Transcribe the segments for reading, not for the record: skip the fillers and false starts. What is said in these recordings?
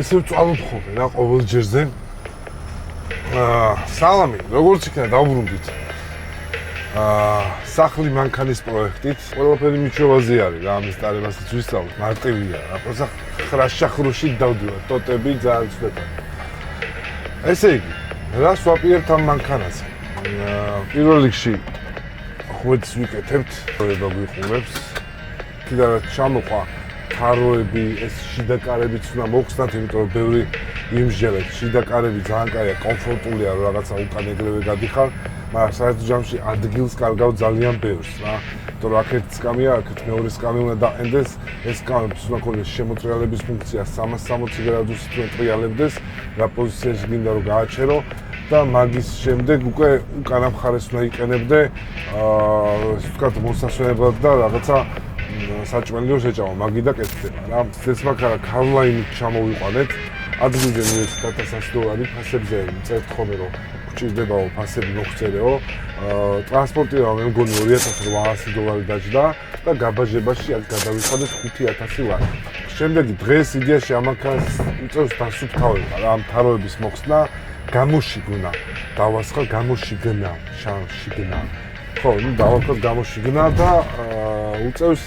ისევ წვალობ ხოლმე რა ყოველ ჯერზე. სალამი, როგორც იქნა დავბრუნდით. სახლი მანქანის პროექტით. ყველაფერი მიჩვევაზე არის რა, ამის ტარებასაც ვისწავლოთ, მარტივია. აპოსა ხრაშახრუში დავდივარ, ტოტები ძალიან ცუდად. ესე იგი, რას ვაპირებთ ამ მანქანაზე? პირველ რიგში ხვედს ვიკეთებთ, პროექტა გვიყურებს. კიდევ რაც ჩამოყვა თაროები, ეს შიდა კარებიც უნდა მოხსნათ, იმიტომ რომ ბევრი იმსჯელებს. შიდა კარები ძალიან კაია, კომფორტულია, რომ რაღაცა უკან ეგრევე გადიხარ, მაგრამ საერთო ჯამში ადგილს კარგავ ძალიან ბევრს რა. იმიტომ რომ აქეთ სკამია, აქეთ მეორე სკამი უნდა დაყენდეს, ეს სკამებს უნდა ქონდეს შემოტრიალების ფუნქცია 360 გრადუსით უნდა ტრიალებდეს, რა პოზიციაში გინდა რომ გააჩერო და მაგის შემდეგ უკვე უკანა მხარეს უნდა იყენებდე, ასე ვთქვათ, მოსასვენებლად და რაღაცა საჭმელიო შეჭამა, მაგი და კეთდება რა. ეს მაგარა ქარლაინით ჩამოვიყვანეთ. ადგილზე მივეცეთ $1100 ფასებზე, წერთ ხოლმე რომ გჭირდებაო ფასები მოხწერეო. ტრანსპორტირება მე მგონი $2800 დაჯდა და გაბაჟებაში აქ გადავიხადეთ $5000 ლარი. შემდეგი დღეს იდეაში ამაქას იწევს დასუფთავება რა, ამ თაროების მოხსნა, გამოშიგნა. დავასხა გამოშიგნა, შიგნა. ხო, ნუ დავაქვთ გამოშიგნა და უწევს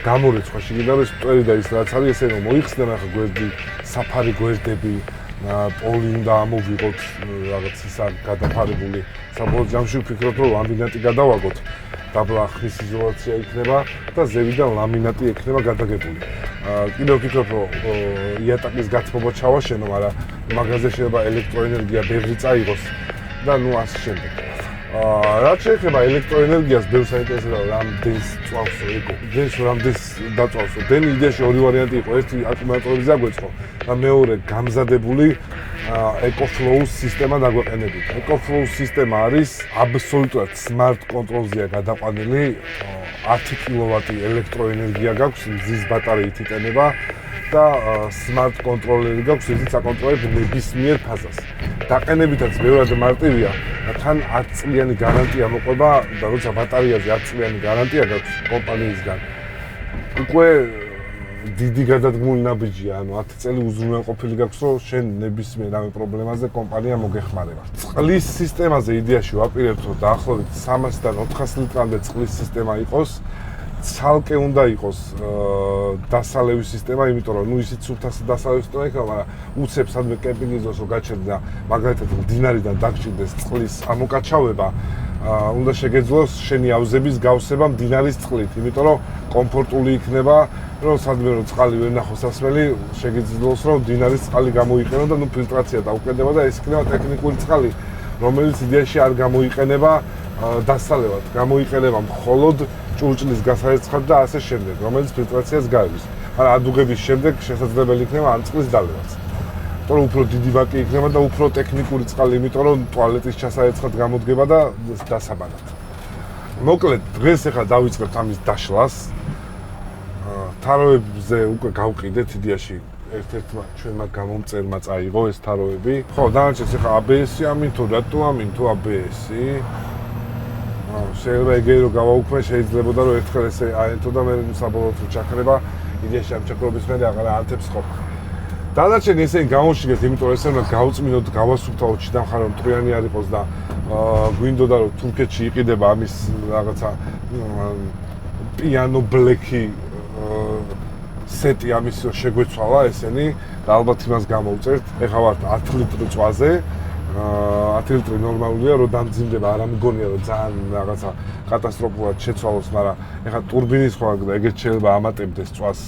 გამორიცხვა შიგნიდან რომ სწორი და ის რაც არის ესე რომ მოიხსნება ხა გვერდი, საფარი გვერდები, პოლი უნდა ამოვიღოთ, რაღაც ისა გადაფარებული. საბოლოო ჯამში ვფიქრობ რომ ლამინატი გადავაგოთ. დაბლა ხმის იზოლაცია იქნება და ზევიდან ლამინატი ექნება გადაგებული. კიდევ ვფიქრობ რომ იატაკის გათბობა ჩავაშენო, მაგრამ მაგაზე შეიძლება ელექტროენერგია ბევრი წაიღოს და ნუ ასე შემდეგ. რაც შეეხება ელექტროენერგიას, ბევრს საინტერესოა რამდენს წვავსო ეკო. დენს რამდენს დაწვავსო. დენი იდეაში ორი ვარიანტი იყო, ერთი აკუმულატორების აგვეწყო და მეორე გამზადებული ეკოფლოუს სისტემა დაგვეყენებით. ეკოფლოუს სისტემა არის აბსოლუტურად smart control-ზეა გადაყვანილი, 10 კილოვატი ელექტროენერგია გაქვს, მზის ბატარეით იტანება და smart controller-ი გაქვს, რომელიც აკონტროლებს ნებისმიერ ფაზას. დაყენებითაც ბევრად მარტივია. თან 10 წლიანი გარანტია მოყვება და როცა ბატარეაზე 10 წლიანი გარანტია გაქვს კომპანიისგან. უკვე დიდი გადადგმული ნაბიჯია, ანუ 10 წელი უზრუნველყოფილი გაქვს, რომ შენ ნებისმიერ რამე პრობლემაზე კომპანია მოგეხმარება. წყლის სისტემაზე იდეაში ვაპირებთ, რომ დაახლოებით 300-დან 400 ლიტრამდე წყლის სისტემა იყოს. ცალკე უნდა იყოს დასალევის სისტემა, იმიტომ რომ ნუ ისიც სულთასი დასალევის სისტემა იქნება, მაგრამ უცებ სადმე კემპინგის დროს რომ გაჩერდა, მაგალითად მდინარიდან დაგჭირდეს წყლის ამოკაჩავება, უნდა შეგეძლოს შენი ავზების გავსება მდინარის წყლით, იმიტომ რომ კომფორტული იქნება, რომ სადმე რომ წყალი ვერ ნახოს ასმელი, შეგეძლოს რომ მდინარის წყალი გამოიყენო და ნუ ფილტრაცია დაუკვირდება და ეს იქნება ტექნიკური წყალი, რომელიც იდეაში არ გამოიყენება დასალევად, გამოიყენება მხოლოდ ჭურჭლის გასაერცხად და ასე შემდეგ, რომელიც ფილტრაციას გაივლის. მაგრამ ადუღების შემდეგ შესაძლებელი იქნება ამ წყლის დალევაც. იმიტომ რომ უფრო დიდი ბაკი იქნება და უფრო ტექნიკური წყალი, იმიტომ რომ ტუალეტის ჩასაერცხად გამოდგება და დასაბანად. მოკლედ, დღეს ახლა დავიწყებთ ამის დაშლას. თაროებზე უკვე გავყიდეთ იდეაში ერთ-ერთმა ჩვენმა გამომწერმა წაიღო ეს თაროები. ხო, დანარჩენს ახლა ABS-ი ამინთო, რატო ამინთო ABS-ი? შეიძლება ეგრე რომ გავაუქმე, შეიძლებოდა რომ ერთხელ ესე აერთო და მე საბოლოოდ ჩაქრება იდეაში ამ ჩაქრობის მერე აღარ ანთებს ხო. დანარჩენი ესენი გამოშიგეთ, იმიტომ რომ ესე უნდა გავწმინოთ, გავასუფთავოთ შიდა მხარე რომ მტრიანი არ იყოს და გვინდოდა რომ თურქეთში იყიდება ამის რაღაცა პიანო ბლექი სეტი ამის შეგვეცვალა ესენი და ალბათ იმას გამოვწერთ. ეხლა ვართ 10 ლიტრი წვაზე. 10 ლიტრი ნორმალურია, რომ დამძიმდება, არ ამგონია რომ ძალიან რაღაცა კატასტროფულად შეცვალოს, მაგრამ ეხლა ტურბინის ხო და ეგეც შეიძლება ამატებდეს წვას,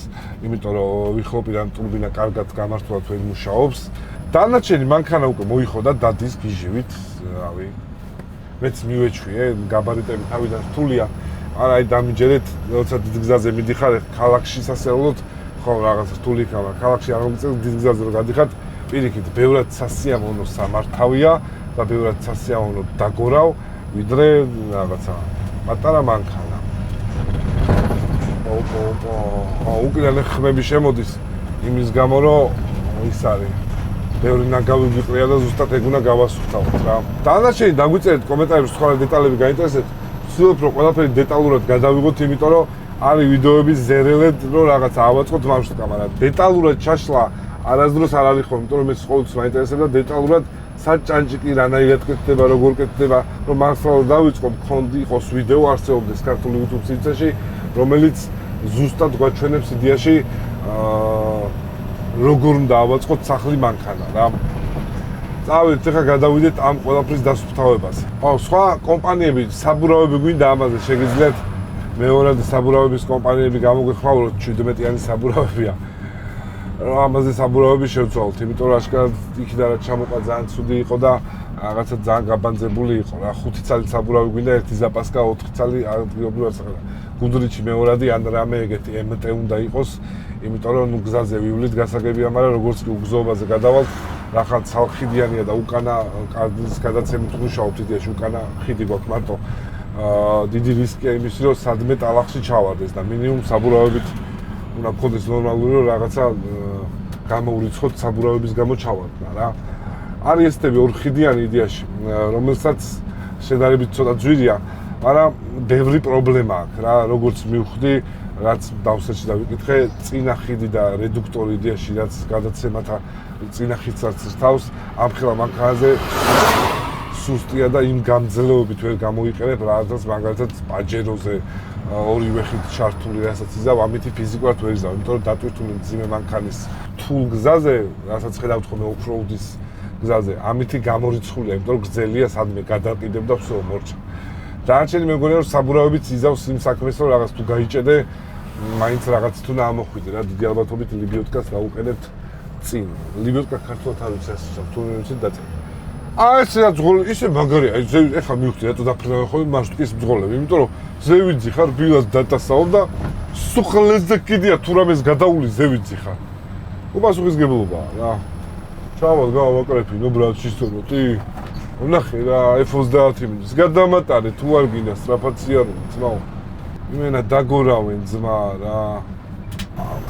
იმიტომ რომ ვიხლოპიდან ტურბინა კარგად გამართულად ვერ მუშაობს. დანარჩენი მანქანა უკვე მოიხოდა დადის გიჟივით, რავი. მეც მივეჩვიე, გაბარიტები თავიდან რთულია, მაგრამ აი დამიჯერეთ, როცა დიდ გზაზე მიდიხარ, ქალაქში სასეულოდ ხო რაღაც რთული იქნება, ქალაქში არ მოგწევს დიდ გზაზე რომ გადიხართ. პირიქით, ბევრად სასიამოვნო სამართავია და ბევრად სასიამოვნო დაგორავ, ვიდრე რაღაცა პატარა მანქანა. უკიდან ხმები შემოდის იმის გამო, რომ ის არის. ბევრი ნაგავი ვიყრია და ზუსტად ეგ უნდა გავასუფთავოთ რა. დანარჩენი დაგვიწერეთ კომენტარებში სხვა დეტალები გაინტერესებთ. ვცდილობ რომ ყველაფერი დეტალურად გადავიღოთ, იმიტომ რომ არის ვიდეოების ზერელედ რომ რაღაცა ავაწყოთ მარშრუტს, მაგრამ დეტალურად ჩაშლა არასდროს არ არის ხოლმე, იმიტომ რომ ეს ყოველთვის მაინტერესებდა დეტალურად საჭანჭიკი რანაირად კეთდება, როგორ კეთდება, რომ მართლა დავიწყო მქონდი იყოს ვიდეო არსებობდეს ქართული YouTube სივრცეში, რომელიც ზუსტად გვაჩვენებს იდეაში როგორ უნდა ავაწყოთ სახლი მანქანა რა. წავედით ახლა გადავიდეთ ამ ყველაფრის დასუფთავებაზე. სხვა კომპანიები, საბურავები გვინდა ამაზე შეგიძლიათ მეორად საბურავების კომპანიები გამოგვეხმაუროთ 17-იანი საბურავებია. ამაზე საბურავები შევცვალოთ, იმიტომ რომ აშკარად იქიდან რაც ჩამოყვა ძალიან ცუდი იყო და რაღაცა ძალიან გაბანძებული იყო რა. 5 წელი საბურავი გვინდა, 1 ზაპასკა, 4 წელი ადგილობრივად სახლა. გუდრიჩი მეორადი ან რამე ეგეთი MT უნდა იყოს, იმიტომ რომ გზაზე ვივლით გასაგებია, მაგრამ როგორც კი უგზოობაზე გადავალთ, რახან ცალხიდიანია და უკანა კარდის გადაცემით ვუშაობთ იდეაში, უკანა ხიდი გვაქვს მარტო. დიდი რისკია იმისი, რომ სადმე ტალახში ჩავარდეს და მინიმუმ საბურავებით უნდა გქონდეს ნორმალური, რომ რაღაცა გამოურიცხოთ საბურავების გამო ჩავარდნა რა. არის ესეთები ორხიდიანი იდეაში, რომელსაც შედარებით ცოტა ძვირია, მაგრამ ბევრი პრობლემა აქვს რა, როგორც მივხვდი, რაც დავსერჩი და ვიკითხე, წინა ხიდი და რედუქტორი იდეაში, რაც გადაცემათა წინა ხიდს არც რთავს, ამ ხელა მანქანაზე სუსტია და იმ გამძლეობით ვერ გამოიყენებ, რასაც მაგალითად პაჯეროზე ორივე ხიდ ჩართული რასაც იზავ, ამითი ფიზიკურად ვერ იზავ, იმიტომ რომ დატვირთული მძიმე მანქანის თულ გზაზე, რასაც ხედავთ ხოლმე ოფროუდის გზაზე, ამითი გამორიცხულია, იმიტომ რომ გრძელია სადმე გადაყიდებ და ვსო მორჩა. დანარჩენი მე მგონია რომ საბურავებიც იზავს იმ საქმეს, რომ რაღაც თუ გაიჭედე, მაინც რაღაც თუ უნდა ამოხვიდე რა, დიდი ალბათობით ლიბიოტკას გავუყენებთ წინ. ლიბიოტკა ქართულად არ ვიცი ასე თუ ვიცით დაწერ. ეს რა ძღოლი, ისე მაგარია, ეხლა მივხვდი რატო დაფრინავენ ხოლმე მარშრუტის ბრძოლები, იმიტომ რომ ზევიძი ხარ, ბილას დატასაო და სუხლეზე კიდია თუ რამეს გადაული ზევიძი ხარ. უპასუხისგებლობაა რა. ჩავალ გავაკრეფი, ნუ ბრატ შისწოროთი. ვნახე რა, F30 მინს გადამატარე თუ არ გინდა სტრაფაციარული ძმაო. იმენა დაგორავენ ძმა რა.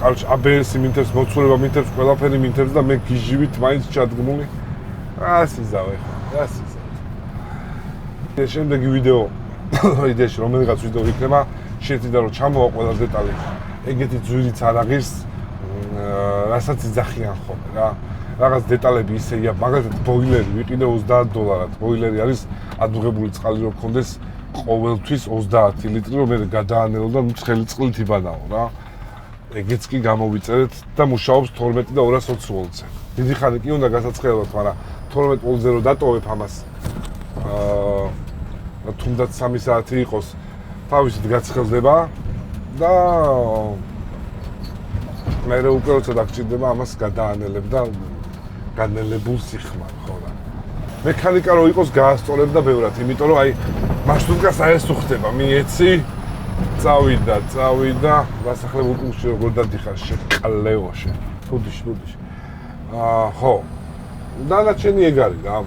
კარჩ ABS მინთებს, მოცულება მინთებს, ყველაფერი მინთებს და მე გიჟივით მაინც ჩადგმული. ასიზავე ხა, ასიზავე. შემდეგი ვიდეო, იდეაში რომელიღაც ვიდეო იქნება, შეეცდა რომ ჩამოვა ყველა დეტალი. ეგეთი ძვირიც არ აღირს, რასაც იძახიან ხოლმე რა. რაღაც დეტალები ისეია, მაგალითად ბოილერი ვიყიდე $30. ბოილერი არის ადუღებული წყალი რომ გქონდეს ყოველთვის 30 ლიტრი, რომ მე გადაანელო და ცხელი წყლით იბანაო რა. ეგეც კი გამოვიწერეთ და მუშაობს 12 და 220 ვოლტზე. დიდი ხანი კი უნდა გასაცხელოთ, მაგრამ 12 ვოლტზე რომ დატოვებ ამას, თუნდაც 3 საათი იყოს, თავისით გაცხელდება და მე უკვე როცა დაგჭირდება ამას გადაანელებ და განელებულ სიხმარ ხო რა. მექანიკა რო იყოს გაასწორებ და ბევრად, იმიტომ რომ აი მარშრუტკას აესო ხდება, მიეცი, წავიდა, დასახლებულ პუნქტში როგორ დადიხარ შეკალეოში. თუდიში. ხო. დანარჩენი ეგ არის რა.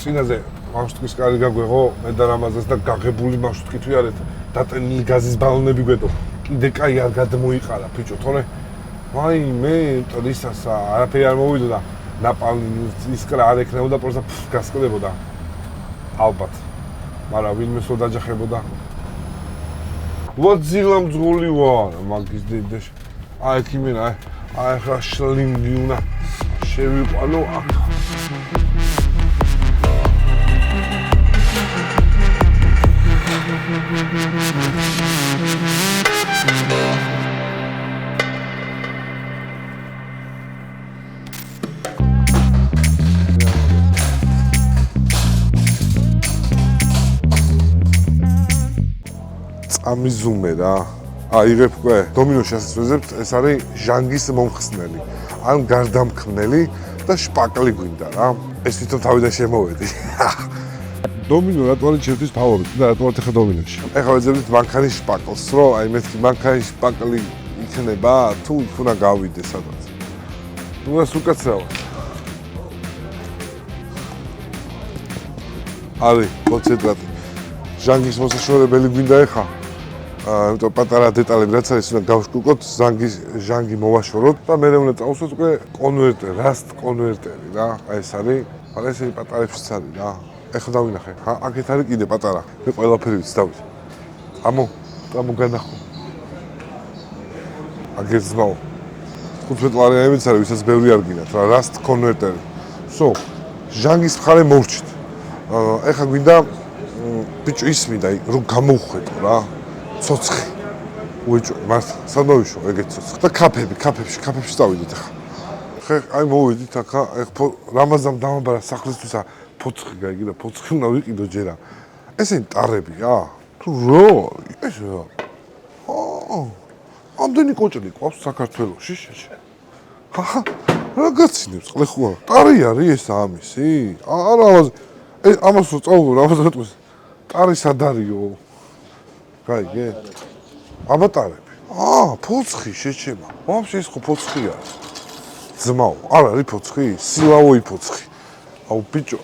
წინაზე მარშრუტკის კარი გაგვეღო, მე და რამაზეს და გაღებული მარშრუტკი თუ არეთ, დატენილი გაზის ბალონები გვედო. კიდე კაი არ გადმოიყარა ბიჭო, თორე აი მე ისასა არაფერი არ მოვიდოდა ნაპალმი ისკრა არ ეკნებოდა პროსტა გასკდებოდა ალბათ მაგრამ ვინმე სულ დაჯახებოდა ვაძილა მძღოლი ვარ მაგის დედაშ აი კიმენა აი ხა შლინგი უნდა შევიყვანო აქ ამიზუმე რა. აიღებ უკვე დომინოში ასე ვეძებთ, ეს არის ჟანგის მომხსნელი. ან გარდამქმნელი და შპაკლი გვინდა რა. ეს თვითონ თავიდან შემოვედი. დომინო რატო არის ჩემთვის ფავორიტი და რატო ვარ ახლა დომინოში? ეხლა ვეძებთ მანქანის შპაკლს, რომ აი მეთქი მანქანის შპაკლი იქნება თუ უნდა გავიდე სადაც. ნუ ეს უკაცრავად. არის კონცენტრატი. ჟანგის მოსაშორებელი გვინდა ეხლა. იმიტომ პატარა დეტალები რაც არის უნდა გავშკუკოთ, ჟანგი მოვაშოროთ და მე უნდა წავსვათ უკვე კონვერტერი, რასტ კონვერტერი რა. აი ეს არის, მაგრამ ეს პატარებშიც არის რა. ეხლა დავინახე. აქეთ არის კიდე პატარა. მე ყველაფერი ვიცი დავით. გამოგანახო. აგერ ძმაო. 15 ლარიანებიც არის, ვისაც ბევრი არ გინდათ რა, Rust converter. So, ჟანგის მხარე მოვჭით. ეხლა გვინდა ბიჭო ის მინდა, რომ გამოვხვეთო რა. ცოცხი. უეჭო, მას სადმოვიშო ეგეთ ცოცხი. და კაფეებში წავიდეთ ახლა. ხე, აი მოვიდით ახლა, ეხლა რამაზან დამაბარა სახლისთვის ფოცხი გაიგე და ფოცხი უნდა ვიყიდო ჯერა. ესენი ტარებია? თუ რა? ეს რა? ამდენი კოჭრი ყავს საქართველოში შეჭე. რა გაცინებს ყლე ხო? ტარი არის ეს ამისი? არა, ამას რო წავ რამაზანატყვის. ტარი სად არისო? გაიგე? აბატარები. ფოცხი შეჭემა. ვაფშე ეს ხო ფოცხია. ძმაო, არ არის ფოცხი? სილავოი ფოცხი. აუ ბიჭო,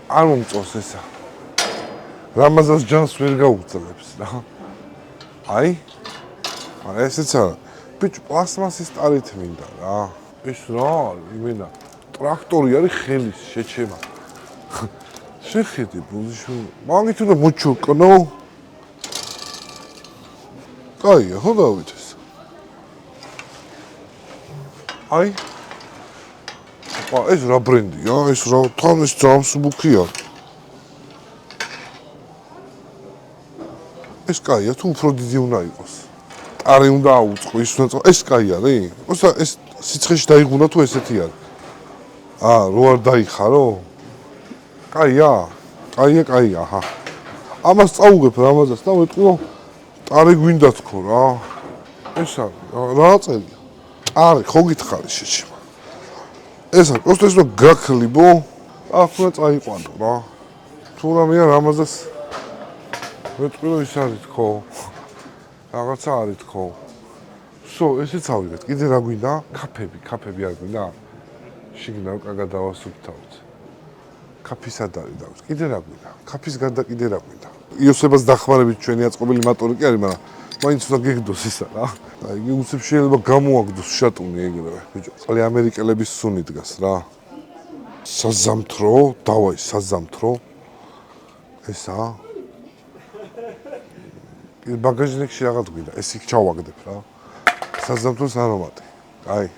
არ მომწონს ესა. რამაზანს ჯანს ვერ გაუძლებს რა. აი არა ესეც არა. ბიჭო, პლასმასის ტარით მინდა რა. ეს რა არის? იმენა ტრაქტორი არის ხელის შეჩემა. შეხედე ბუზიშვილი. მაგით უნდა მოჩოკნო. კაია, ხო გავიდეს. აი. ეს რა ბრენდია? ეს რა თან ეს ჯამსუბუქია. ეს კაია, თუ უფრო დიდი უნდა იყოს. ტარი უნდა აუწყო, ის უნდა ეს კაი არის? ეს სიცხეში დაიღუნა თუ ესეთი არის? რო არ დაიხარო? კაია? კაია, აჰა. ამას წაუგებ რამაზას და ვეთქო, ტარი გვინდა თქო რა. ეს არის, რა აწელია? ტარი, ხო გითხარი შეჭმა. ეს არის, просто ეს რომ გაქლიბო, ახლა წაიყვანო რა. თუ რამეა რამაზას ვეთქო ის არის თქო. რაღაცა არის თქო. სო, ესეც ავიღეთ. კიდე რა გვინდა? კაფები არ გვინდა? შიგნავ კარგად დავასუფთავთ. კაფის არ დავით. კიდე რა გვინდა? კაფის გარდა კიდე რა გვინდა? იოსებას დახმარებით ჩვენი აწყობილი მატორი კი არის, მაგრამ მაინც უნდა გეგდოს ისა რა. და იგი უცებ შეიძლება გამოაგდოს შატუნი ეგრევე. ბიჭო, ყალე ამერიკელების სუნი დგას რა. საზამთრო, დავაი საზამთრო. ესა ბაგაჟნიკში რაღაც გვინდა, ეს იქ ჩავაგდებ რა. საზამთროს არომატი. აი.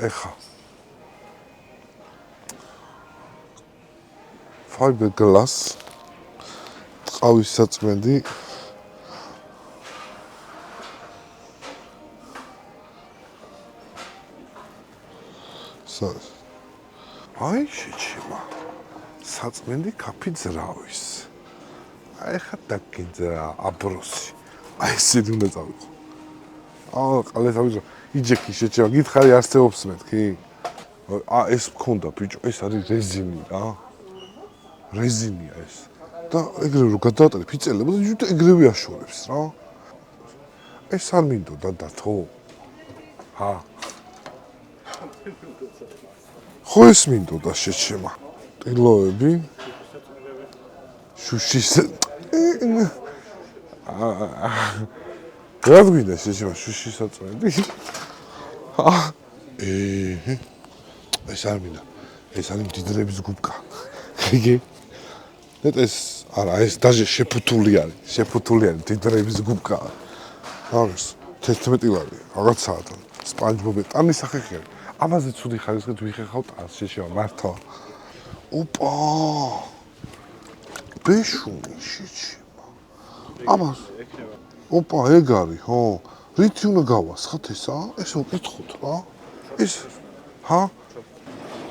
ეხა. Fiberglass. ყავის საწმენდი. აი შეჭმა. საწმენდი კაფი ძრავის. აი ხა დაგინძრა აბროსი. აი ესე უნდა წავიღო. ყალეს ავიზო. იჯექი შეჭმა. გითხარი არსებობს მეთქი? ეს მქონდა ბიჭო, ეს არის რეზინი რა. რეზინია ეს. და ეგრევე რომ გადაატარე ფიცელებო და ჯუტე ეგრევე აშორებს რა. ეს არ მინდოდა დათო. ხო ეს მინდოდა შეჭმა. ტილოები. შუშის რა გვინდა შეჭმა შუშის საწმენდი? ეს არ მინდა. ეს არის მდიდრების გუბკა. იგი ეს არა ეს დაჟე შეფუთული არის მდიდრების გუბკა. არის 11 ლარი რაღაცაა და სპანჯბობი ტანის სახელი არის. ამაზე ცუდი ხარისხით ვიხეხავ ტანს შეჭმა მართლა. ოპა ბეშუმი შეჭმა. ამას ოპა ეგ არის ხო? რითი უნდა გავასხათ ესა? ეს ვკითხოთ რა. ეს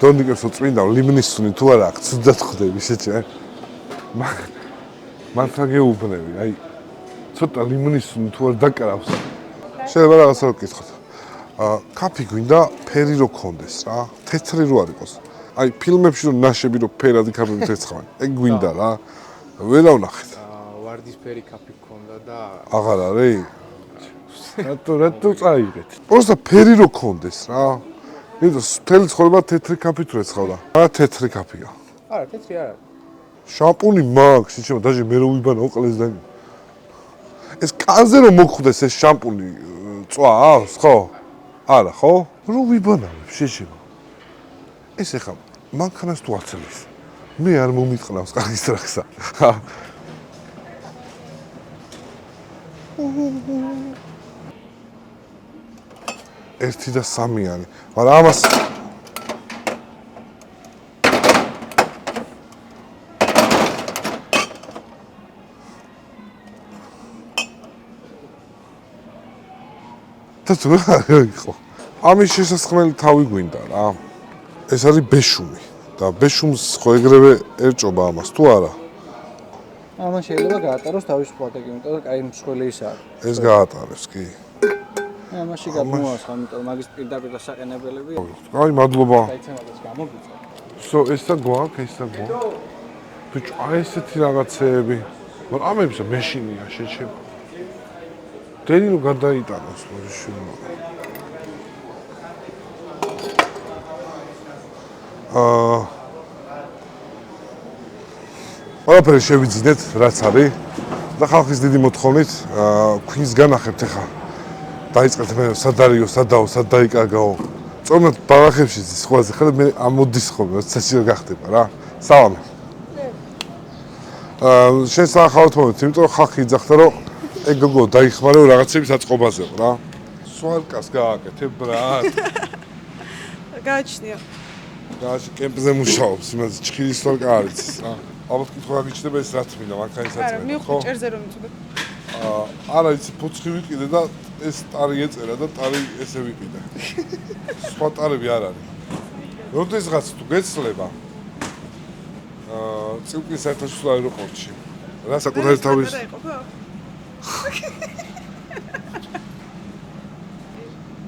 დონიკერსო წმინდა ლიმნისუნი თუ არა აქ ცუდად ხდები შეჭმა. მართლა გეუბნები, აი ცოტა ლიმნისუნი თუ არ დაკარავს. შეიძლება რაღაცა ვკითხოთ. კაფი გვინდა ფერი რო კონდეს რა. თეთრი რო არ იყოს. აი ფილმებში რო ნაშები რო ფერადი კაფები თეცხავენ. ეგ გვინდა რა. ვერა ვნახეთ. ვარდისფერი კაფი გქონდა და აღარ არის? რატო წაიღეთ? პროსტა ფერი რო კონდეს რა. იდო თელი ცხოვრება თეთრი კაფით რო ეცხავდა. რა თეთრი კაფია? არა, თეთრი არა. შამპუნი მაქვს, შეჭმა დაჟე მე რო ვიბანო ყლეს და ეს კანზე რომ მოხვდეს ეს შამპუნი წვავს, ხო? არა, ხო? რო ვიბანავებ შეჭმა. ეს ეხა მანქანას თუ აცელის. მე არ მომიტყნავს კარგის რახსა. 1 და 3-იანი. მაგრამ ამას და თუ რა იყო. ამის შესაძლებელი თავი გვინდა რა. ეს არის ბეშუმი და ბეშუმს ხო ეგრევე ერჭობა ამას თუ არა? ამან შეიძლება გაატაროს თავისუფლად, იმიტომ რომ კაი მსხვილი ისაა. ეს გაატარებს კი. ამაში გადმოას, ამიტომ მაგის პირდაპირ დასაყენებელები. აი მადლობა. დაიცემადაც გამოგვიწევ. ესა გვაქვს, ესა გვაქვს. ბიჭო, აი ესეთი რაღაცეები. მაგრამ ამებისა მეშინია შეჩება. დენილო გადაიტანოს მოშინო. ყველაფერი შევიძინეთ, რაც არის და ხალხის დიდი მოთხოვნით ქვინს განახებთ ახლა. დაიწყეთ მე სადარიო, სადაო, სად დაიკარგაო. წონათ ბალახებში სხვაზე ხარ მე ამოდის ხოლმე, როცა შეიძლება გახდება რა. სალამი. შენ საახალოთ მომენტ, იმიტომ რომ ხალხი იძახდა რომ ეგ გოგო დაიხმარეო რაღაცების აწყობაზე რა. სვარკას გააკეთებ ბრატ. გააჩნია. გააში კემპზე მუშაობს, იმას ჩხირის სვარკა არის რა. ალბათ კითხვა გაგიჩნდება ეს რაც მინდა, მანქანისაც არა, მივხვდი ჭერზე რომ იწოდებ. არა, იცი ფუცხი ვიყიდე და ეს ტარი ეწერა და ტარი ესე ვიყიდე. სხვა ტარები არ არის. როდესღაც თუ გეცლება წილკის საერთაშორისო აეროპორტში. რა საკუთარი თავის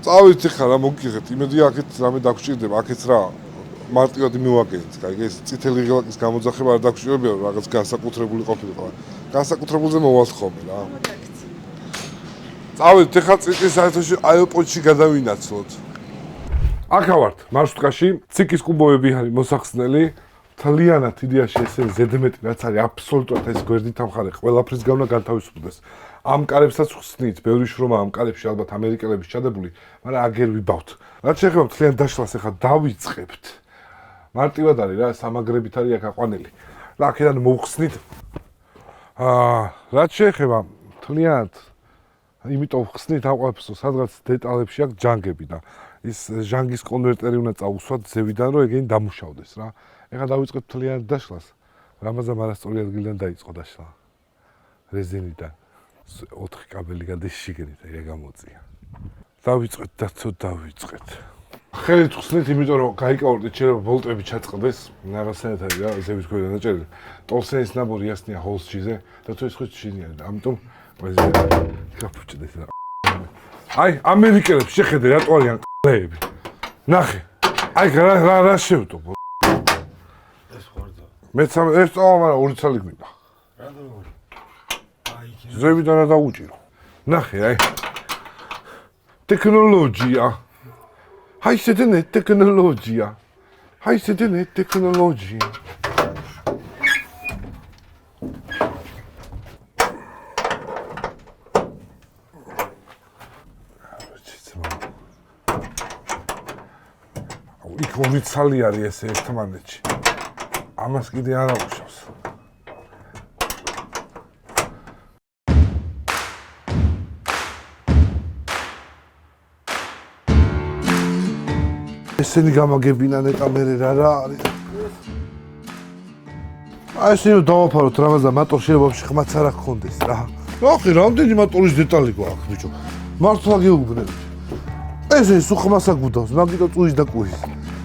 წავით ხა რა მოგიღეთ, იმედი აქეთ რამე დაგჭირდება, აქეთ რა მარტივად მივაკეთეთ, კაი, ეს წითელი ღილაკის გამოძახება არ დაგჭირებია, რაღაც განსაკუთრებული ყოფილიყო. განსაკუთრებულზე მოვალ ხოლმე რა. წავით ხა წილკის საერთაშორისო აეროპორტში გადავინაცვლოთ. აქა ვართ, მარშრუტკაში, ციკის კუბოები არის მოსახსნელი. თლიანად იდეაში ესე ზედმეტი რაც არის აბსოლუტურად ეს გვერდით ამხარე ყველაფრის გავნა განთავისუფლდეს. ამ კარებსაც ხსნით, ბევრი შრომა ამ კარებში ალბათ ამერიკელების ჩადებული, მაგრამ აგერ ვიბავთ. რაც შეეხება თლიან დაშლას ახლა დავიწყებთ. მარტივად არის რა, სამაგრებით არის აქ აყვანილი. რა აქედან მოვხსნით. რაც შეეხება თლიანად იმიტომ ხსნით ამ ყველაფერს, სადღაც დეტალებში აქვს ჯანგები და ის ჟანგის კონვერტერი უნდა წაუსვათ ზევიდან, რომ ეგენი დამუშავდეს რა. ეხლა დავიწყებთ თლიანად დაშლას. რამაზან არასწორი ადგილიდან დაიწყო დაშლა. რეზინიდან 4 კაბელი გადის შიგნით, ეგ გამოწია. დავიწყეთ და თუ დავიწყეთ. ხელით ხსნით, იმიტომ რომ გაიკავორდეთ, შეიძლება ვოლტები ჩაწყდეს, რაღაცნაირად არის რა, ზევის ქვედან დაჭერილი. ტოლსენის ნაბორი ასნია ჰოლსჩიზე და თუ ეს ხუთ შინიანი და ამიტომ ეს გაფუჭდეს რა. აი, ამერიკელებს შეხედე რატო არიან ყლეები. ნახე. აი რა შევტო. მეც ეს წავა, მაგრამ 2 წელი გვინდა. რატომ 2? აი, ზევიდან რა დაუჭირო. ნახე, აი. ტექნოლოგია. აი, შედენე ტექნოლოგია. აი, შედენე ტექნოლოგია. იქ 2 წელი არის ესე ერთმანეთში. ამას კიდე არ აუშავს. ესენი გამაგებინა ნეტამერე რა არის. აი ესე დავაფაროთ რამაზან მატორ შეიძლება ხმაც არ გქონდეს რა. ნახე, რამდენი მატორის დეტალი გვაქვს ბიჭო. მართლა გეუბნები. ესე სუხმას აგუდავს, მაგიტო წუის და კუის.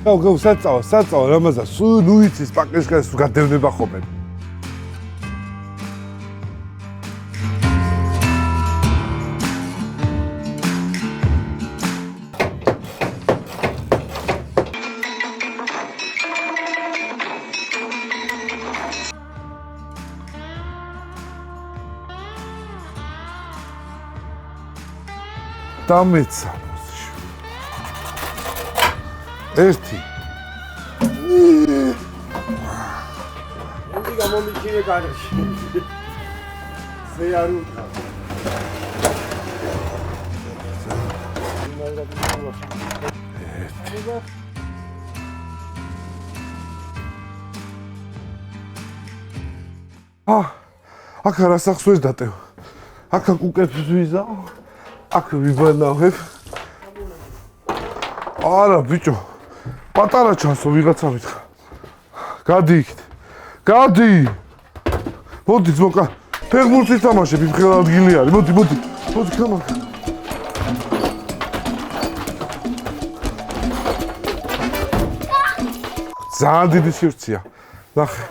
გავ საწავა რამაზან სულ ნუ იცის პაკეშკას გადევნება ხოლმე. დამეცა ერთი იგი გამომიჩინე კარში. ზე არ უკრა. აქ რასახსოვს დატევ. აქ კუკებს ვიზაო. აქ ვიბანავებ. არა ბიჭო პატარა ჩანსო ვიღაცა მითხრა გადი იქით გადი მოდი ძმოკა ფეხბურთის თამაშები მხელ ადგილი არის მოდი გამა ძალიან დიდი სივრცეა ნახე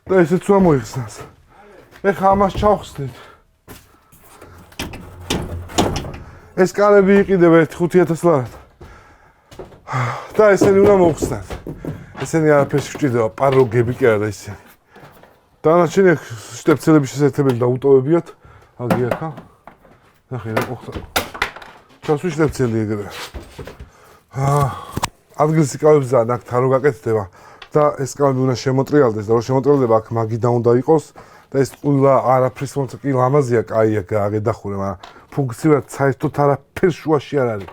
და ესეც უნდა მოიხსნას ეხა ამას ჩავხსნით ეს კარები იყიდება 5,000 ლარად და ესენი უნდა მოხსნათ ესენი არაფერს გვჭირდება პაროგები კი არა ესენი დანარჩენი შტეფცელების შესაძლებელი დაუტოვებიათ აგი ახლა ნახე რა ყოხდა ჩასვი შტეფცელი ეგრე ადგილს იკავებს და აქ თარო გაკეთდება და ეს კალები უნდა შემოტრიალდეს და რომ შემოტრიალდება აქ მაგიდან უნდა იყოს და ეს ყველა არაფრის თუმცა კი ლამაზია კაია გაგედახურე მაგრამ ფუნქციურად საერთოდ არაფერს შუაში არ არის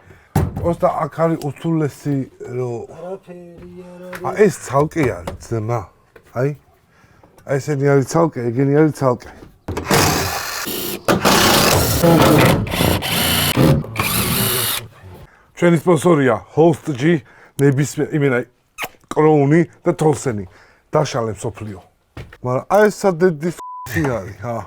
просто აქ არის უთულესი რომ ეს ცალკე არის ძმა აი ესენი არის ცალკე ეგენი არის ცალკე ჩვენი სპონსორია Host G ნებისმიერ იმენა კროუნი და თოლსენი დაშალებს სოფლიო მაგრამ აი ეს სადედის არის ჰა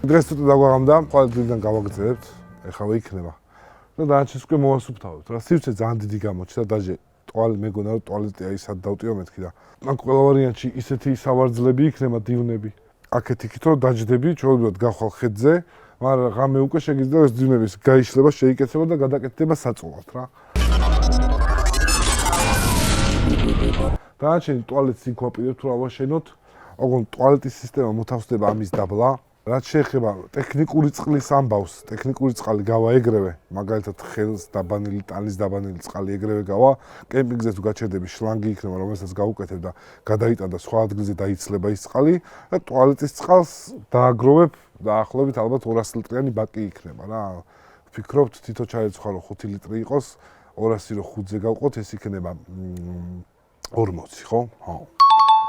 დღეს თუ დაგვაღამდა, ყოველ დღიდან გავაგრძელებთ, ეხლა იქნება. და დანარჩენს უკვე მოვასუფთავებთ. რა სივრცე ძალიან დიდი გამოჩნდა, დაჟე ტუალეტი მეგონა რომ ტუალეტი აი სად დავტიო მეთქი და მაგ ყველა ვარიანტში ისეთი სავარძლები იქნება დივნები. აქეთ იქით რომ დაждდები, ჩვეულებრივად გავხვალ ხედზე, მაგრამ ღამე უკვე შეგიძლია ეს დივნების გაიშლება, შეიკეთება და გადაკეთდება საწოლად რა. დანარჩენი ტუალეტს იქ ვაპირებთ რომ ავაშენოთ. ოღონდ ტუალეტის სისტემა მოთავსდება ამის დაბლა. რაც შეეხება ტექნიკური წყლის ამბავს, ტექნიკური წყალი გავაეგრევე, მაგალითად ხელს დაბანილი, ტანის დაბანილი წყალი ეგრევე გავა, კემპინგზე თუ გაჩერდები შლანგი იქნება, რომელსაც გავუკეთებ და გადაიტან და სხვა ადგილზე დაიცლება ის წყალი და ტუალეტის წყალს დააგროვებ დაახლოებით ალბათ 200 ლიტრიანი ბაკი იქნება რა. ვფიქრობთ თითო ჩაეცხვა რომ 5 ლიტრი იყოს, 200 რო 5-ზე გავყოთ, ეს იქნება 40, ხო? ხო.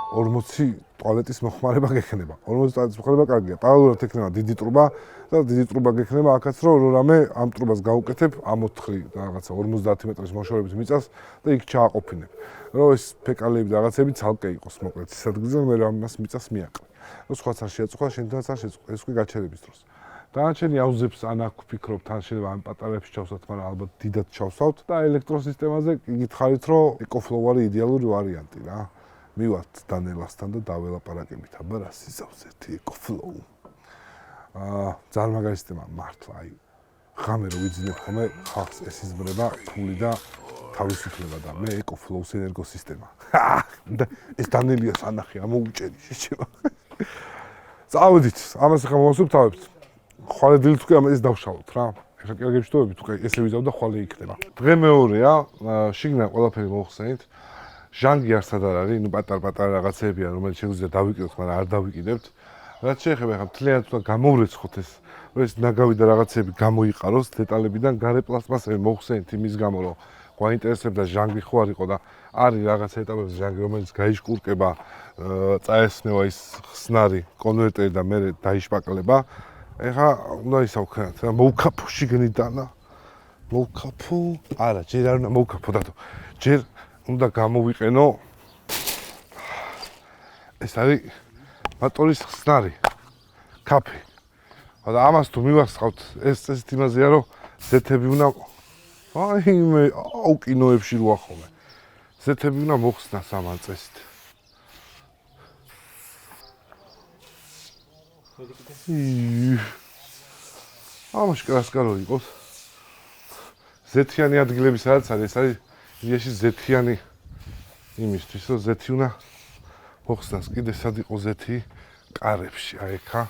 40 ტუალეტის მოხმარება გექნება. 40 ტუალეტის მოხმარება კარგია. პარალელურად ექნება დიდი ტრუბა და დიდი ტრუბა გექნება აქაც რომ რამე ამ ტრუბას გავუკეთებ, ამოთხრი რაღაცა 50 მეტრის მოშორებით მიწას და იქ ჩააყოფინებ. რომ ეს ფეკალები და რაღაცები ცალკე იყოს მოკლედ ის ადგილზე მე ამას მიწას მიაყრე. რომ სხვაც არ შეაწუხა, შენთანაც არ შეწუხა, ეს უკვე გაჩერების დროს. დანარჩენი აუზებს ან აქ ვფიქრობ თან შეიძლება ამ პატარებში ჩავსვათ, მაგრამ ალბათ დიდად ჩავსავთ და ელექტროსისტემაზე გითხარით რომ EcoFlow არის იდეალური ვარიანტი რა. მივართ დანელასთან და დაველაპარაკებით, აბა რა სიზავს ერთი EcoFlow. ძალიან მაგარი სისტემა მართლა, აი ღამე რო ვიძინებ ხოლმე ხალხს ეს იზმრება ფული და თავისუფლება და მე EcoFlow-ს ენერგოსისტემა. და ეს დანელიას ანახე, ამოუჭერი შეჭება. წავედით, ამას ახლა მოვასუფთავებთ. ხვალე დილით უკვე ეს დავშალოთ რა. ეხლა კერგებში თოვებით, უკვე ესე ვიზავ და ხვალე იქნება. დღე მეორეა, შიგნიდან ყველაფერი მოხსენით. ჟანგი არსად არ არის, ნუ პატარ-პატარა რაღაცებია, რომელიც შეგვიძლია დავიკიდოთ, მაგრამ არ დავიკიდებთ. რაც შეეხება ახლა მთლიანად უნდა გამოვრეცხოთ ეს, რომ ეს ნაგავი და რაღაცები გამოიყაროს დეტალებიდან, გარე პლასტმასები მოხსენით იმის გამო, რომ გვაინტერესებდა ჟანგი ხო არ იყო და არის რაღაც ეტაპებზე ჟანგი, რომელიც გაიშკურკება, წაესმევა ის ხსნარი კონვერტერი და მე დაიშპაკლება. ეხლა უნდა ისე ვქნათ, რა მოუკაფო შიგნიდანა. მოუკაფო, არა, ჯერ არ უნდა მოუკაფო დათო. ჯერ უნდა გამოვიყენო ეს არის მოტორის ხსნარი კაფე. და ამას თუ მივახსოვთ, ეს წესით იმაზეა, რომ ზეთები უნდა აი მე აუკინოებში რო ახome. ზეთები უნდა მოხსნას ამ წესით. ამაში კრასკარო იყოს. ზეთიანი ადგილები სადაც არის, ეს არის იაში ზეთიანი იმისთვის, რომ ზეთი უნდა მოხსნას კიდე სად იყო ზეთი კარებში, აი ხა.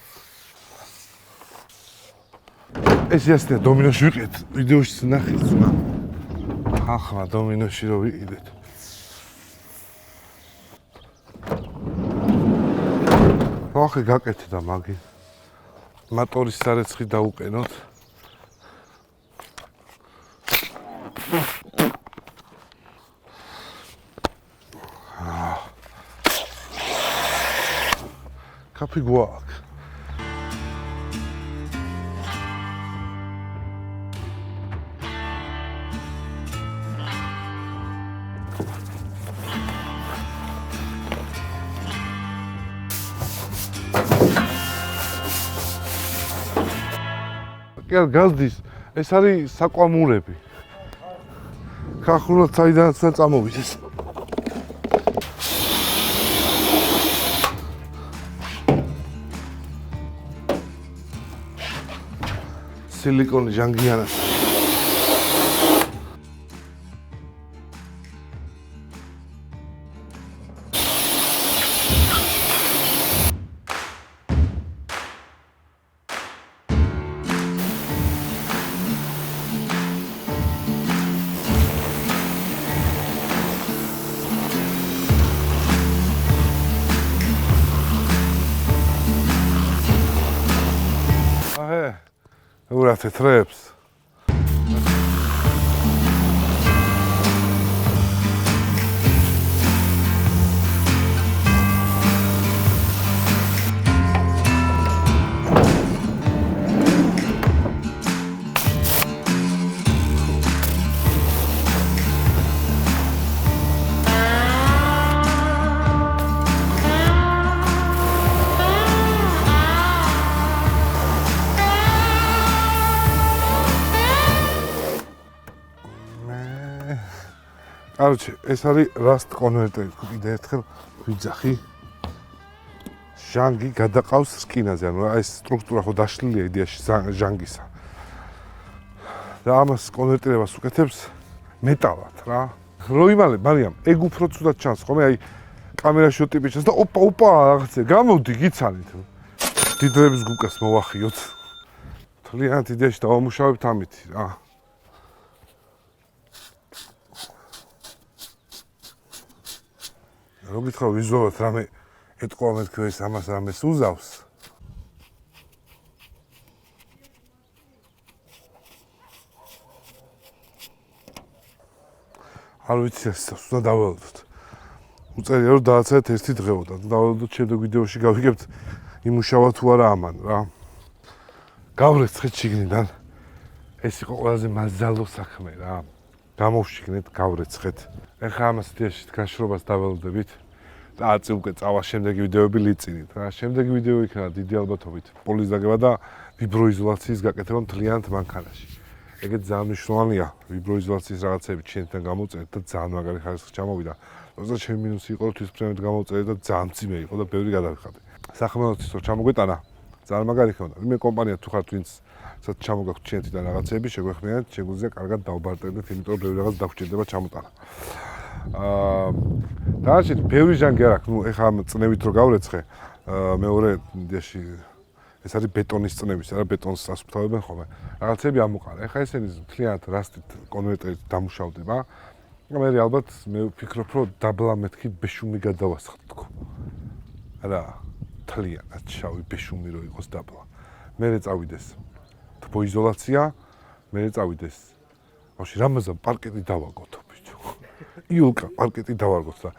ეს ისეთი დომინოში ვიყიდეთ, ვიდეოში ნახეთ ზუნა. ახლა დომინოში რო ვიყიდეთ. ახლა გაკეთდა მაგი. მოტორის სარეცხი დაუყენოთ. კაფე გვაქვს. კი გაზდის, ეს არის საკვამურები. ხახუნად საიდანაც წამოვიდეს. სილიკონი ჟანგიანას. ურათ ეთრებს. Короче, ეს არის rust კონვერტერი. კიდე ერთხელ ვიძახი. ჟანგი გადაყავს სკინაზე, ანუ ეს სტრუქტურა ხო დაშლილია იდეაში ჟანგისა. და ამას კონვერტირებას უკეთებს მეტალად რა. რო იმალე, მარიამ, ეგ უფრო ცუდად ჩანს, ხომ? აი კამერაში ტიპი ჩანს და ოპა, რაღაცა გამოდი გიცანით. დიდრების გუკას მოვახიოთ. თლიანად იდეაში დავამუშავებთ ამით რა. რო გითხრა ვიზუალურად რამე ეთყვა მეთქვა ეს ამას რამეს უზავს. არ ვიცი ეს უნდა დაველოდოთ. უწერია რომ დააცეთ ერთი დღეოდა. დაველოდოთ შემდეგ ვიდეოში გავიგებთ იმუშავა თუ არა ამან რა. გავრეცხეთ შიგნიდან. ეს იყო ყველაზე მაზალო საქმე რა. გამოვშიგნეთ, გავრეცხეთ. ეხლა ამას იდეაში გაშრობას დაველოდებით და აწი უკვე წავა შემდეგი ვიდეოები ლიწინით რა. შემდეგი ვიდეო იქნება დიდი ალბათობით პოლის დაგება და ვიბროიზოლაციის გაკეთება მთლიანად მანქანაში. ეგეც ძალიან მნიშვნელოვანია ვიბროიზოლაციის რაღაცები ჩვენთან გამოვწერეთ და ძალიან მაგარი ხარისხი ჩამოვიდა. 27 მინუსი იყო თვითმფრინავით გამოვწერეთ და ძალიან მძიმე იყო და ბევრი გადავიხადე. სახელმწიფოს რო ჩამოგვეტანა ძალიან მაგარი ხონდა. ვინმე კომპანია თუ ხართ ვინც სადაც ჩამოგაქვთ ჩვენთიდან რაღაცები შეგვეხმიანეთ, შეგვიძლია კარგად დავბარტერდეთ, იმიტომ რომ ბევრი რაღაც დაგვჭირდება ჩამოტანა. დაარჩით ბევრი ჟანგი არ აქვს, ნუ ეხლა ამ წნევით რო გავრეცხე, მეორე იდეაში ეს არის ბეტონის წნევის, არა ბეტონს ასუფთავებენ ხოლმე. რაღაცები ამოყარა. ეხლა ესენი მთლიანად რასტით კონვერტერით დამუშავდება. მე ალბათ მე ვფიქრობ, რომ დაბლა მეთქი ბეშუმი გადავასხდ თქო. რა, მთლიანად შავი ბეშუმი რო იყოს დაბლა. მე წავიდეს თბოიზოლაცია, მე წავიდეს. ბავშვი, რამაზან პარკეტი დავაგოთო ბიჭო. იულკა პარკეტი დავარგოთ და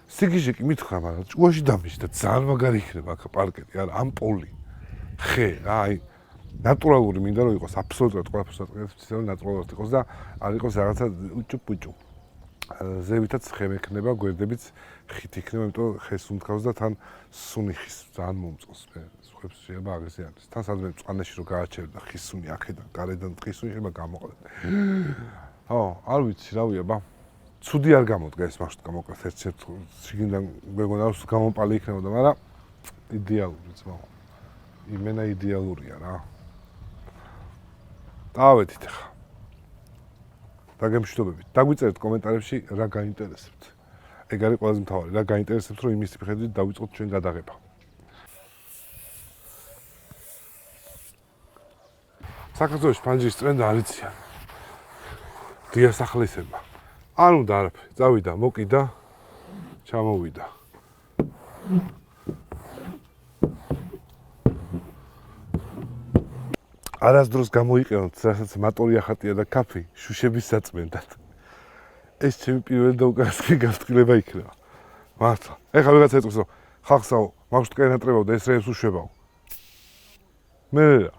სიგიჟე კი მითხრა, მაგრამ ჭუაში დამიჯდა და ძალიან მაგარი იქნება აქ პარკეტი, არა, ამპოლი. ხე, აი, ნატურალური მინდა რომ იყოს აბსოლუტურად ყველაფერს აკეთებს, რომ ნატურალურად იყოს და არ იყოს რაღაცა უჭუ-პუჭუ. ზევითაც ხე მექნება, გვერდებიც ხით იქნება, იმიტომ ხეს უმთქავს და თან სუნიხის ძალიან მომწონს მე. ხებს შეიძლება აგრესი არის. თან სადმე წყანაში რო გააჩერებ და ხისუნი აქედან, გარედან ხისუნი შეიძლება გამოყოლეთ. არ ვიცი, რა ვიაბა. ცუდი არ გამოდგა ეს მასშტაბ გამოყეს ერთ-ერთ შიგნიდან მეგონა რომ გამოპალი იქნებოდა, მაგრამ იდეალური ძმაო. იმენა იდეალურია რა. დავედით ახლა. დაგემშვიდობებით. დაგვიწერეთ კომენტარებში რა გაინტერესებთ. ეგ არის ყველაზე მთავარი. რა გაინტერესებს, რომ იმის მიხედვით დავიწყოთ ჩვენ გადაღება. საქართველოში ფანჯრის ტრენდი არიციან. დიასახლისება. არ უნდა არაფერი. წავიდა, მოკიდა, ჩამოვიდა. არასდროს გამოიყენოთ, რასაც მატორი ახატია და კაფე შუშების საწმენდად. ეს ჩემი პირველი და უკანასკნელი გაფრთხილება იქნება. მართლა. ეხლა ვიღაცა ეტყვის, რომ ხალხსაო, მაქვს თქვენ ნატრებავ და ეს რეებს უშვებავ. მე რა.